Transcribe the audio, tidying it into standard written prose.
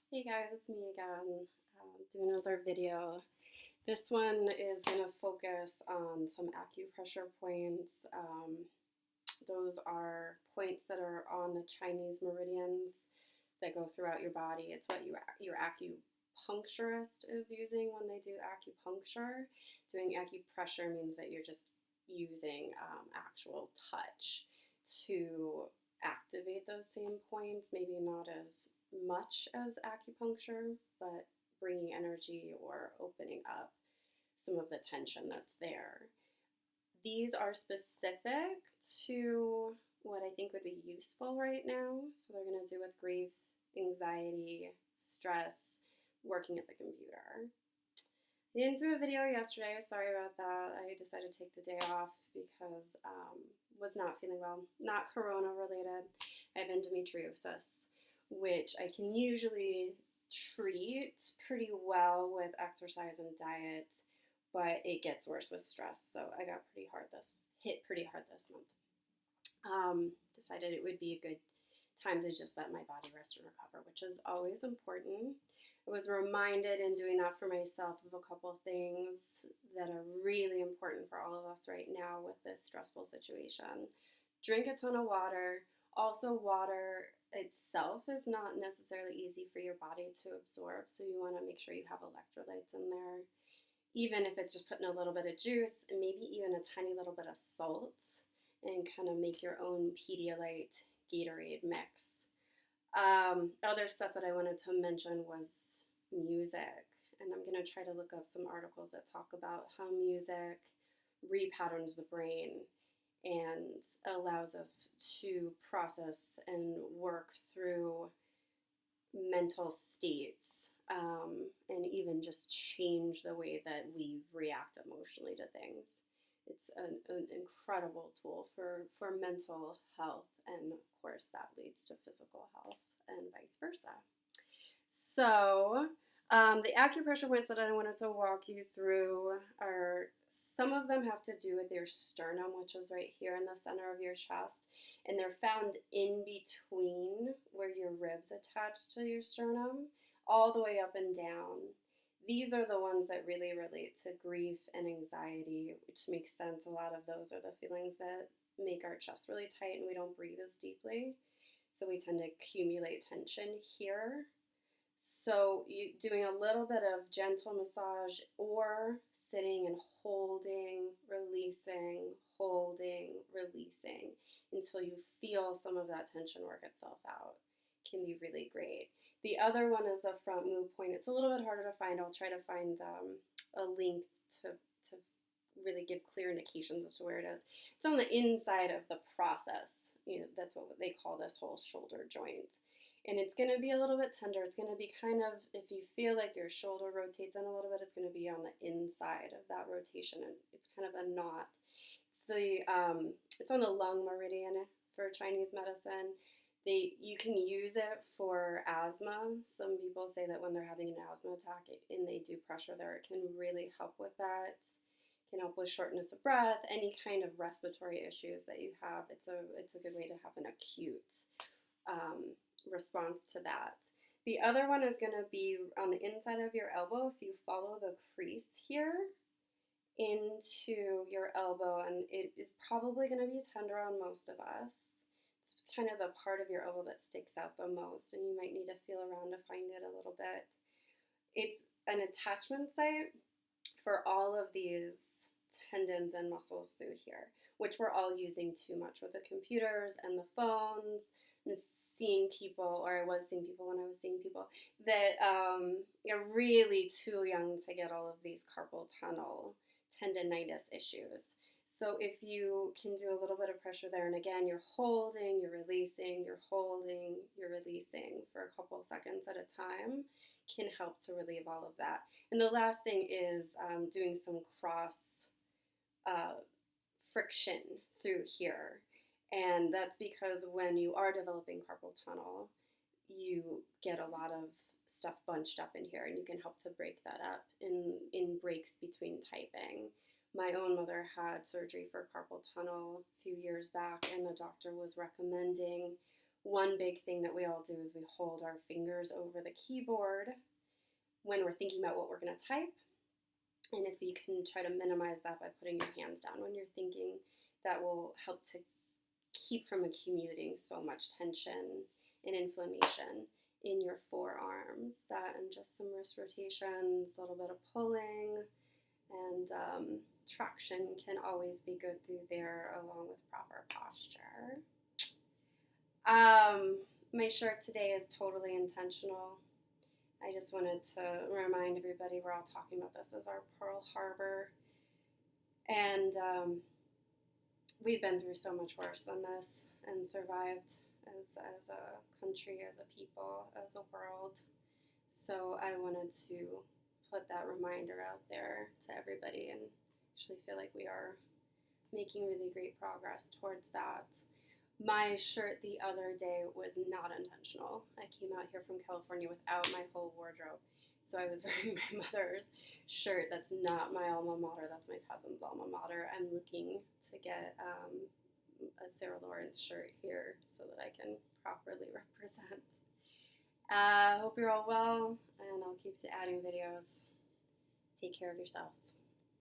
Hey guys, it's me again, doing another video. This one is going to focus on some acupressure points. Those are points that are on the Chinese meridians that go throughout your body. It's what your acupuncturist is using when they do acupuncture. Doing acupressure means that you're just using actual touch to activate those same points, maybe not as much as acupuncture, but bringing energy or opening up some of the tension that's there. These are specific to what I think would be useful right now. So they're going to do with grief, anxiety, stress, working at the computer. I didn't do a video yesterday, sorry about that. I decided to take the day off because was not feeling well. Not corona related. I have endometriosis, which I can usually treat pretty well with exercise and diet, but it gets worse with stress. So I got hit pretty hard this month. Decided it would be a good time to just let my body rest and recover, which is always important. I was reminded in doing that for myself of a couple things that are really important for all of us right now with this stressful situation. Drink a ton of water. Also, water itself is not necessarily easy for your body to absorb, so you want to make sure you have electrolytes in there. Even if it's just putting a little bit of juice and maybe even a tiny little bit of salt and kind of make your own Pedialyte Gatorade mix. Other stuff that I wanted to mention was music, and I'm going to try to look up some articles that talk about how music repatterns the brain and allows us to process and work through mental states, and even just change the way that we react emotionally to things. It's an incredible tool for mental health, and of course that leads to physical health and vice versa. So the acupressure points that I wanted to walk you through are, some of them have to do with your sternum, which is right here in the center of your chest, and they're found in between where your ribs attach to your sternum, all the way up and down. These are the ones that really relate to grief and anxiety, which makes sense. A lot of those are the feelings that make our chest really tight and we don't breathe as deeply. So we tend to accumulate tension here. So doing a little bit of gentle massage or sitting and holding, releasing until you feel some of that tension work itself out can be really great. The other one is the front move point. It's a little bit harder to find. I'll try to find a link to really give clear indications as to where it is. It's on the inside of the process. That's what they call this whole shoulder joint. And it's going to be a little bit tender. It's going to be kind of, if you feel like your shoulder rotates in a little bit, it's going to be on the inside of that rotation, and it's kind of a knot. It's on the lung meridian for Chinese medicine. You can use it for asthma. Some people say that when they're having an asthma attack and they do pressure there, it can really help with that. It can help with shortness of breath, any kind of respiratory issues that you have. It's a good way to have an acute response to that. The other one is going to be on the inside of your elbow. If you follow the crease here into your elbow, and it is probably going to be tender on most of us. It's kind of the part of your elbow that sticks out the most, and you might need to feel around to find it a little bit. It's an attachment site for all of these tendons and muscles through here, which we're all using too much with the computers and the phones, and seeing people, or I was seeing people when I was seeing people, that are really too young to get all of these carpal tunnel tendonitis issues. So if you can do a little bit of pressure there, and again, you're holding, you're releasing, you're holding, you're releasing for a couple seconds at a time, can help to relieve all of that. And the last thing is doing some cross friction through here. And that's because when you are developing carpal tunnel, you get a lot of stuff bunched up in here, and you can help to break that up in breaks between typing. My own mother had surgery for carpal tunnel a few years back, and the doctor was recommending one big thing that we all do is we hold our fingers over the keyboard when we're thinking about what we're going to type. And if you can try to minimize that by putting your hands down when you're thinking, that will help to keep from accumulating so much tension and inflammation in your forearms. That and just some wrist rotations, a little bit of pulling, and traction can always be good through there along with proper posture. My shirt today is totally intentional. I just wanted to remind everybody we're all talking about this as our Pearl Harbor. And we've been through so much worse than this and survived as a country, as a people, as a world. So I wanted to put that reminder out there to everybody and actually feel like we are making really great progress towards that. My shirt the other day was not intentional. I came out here from California without my whole wardrobe. So I was wearing my mother's shirt. That's not my alma mater. That's my cousin's alma mater. I'm looking to get a Sarah Lawrence shirt here so that I can properly represent. Hope you're all well, and I'll keep adding videos. Take care of yourselves.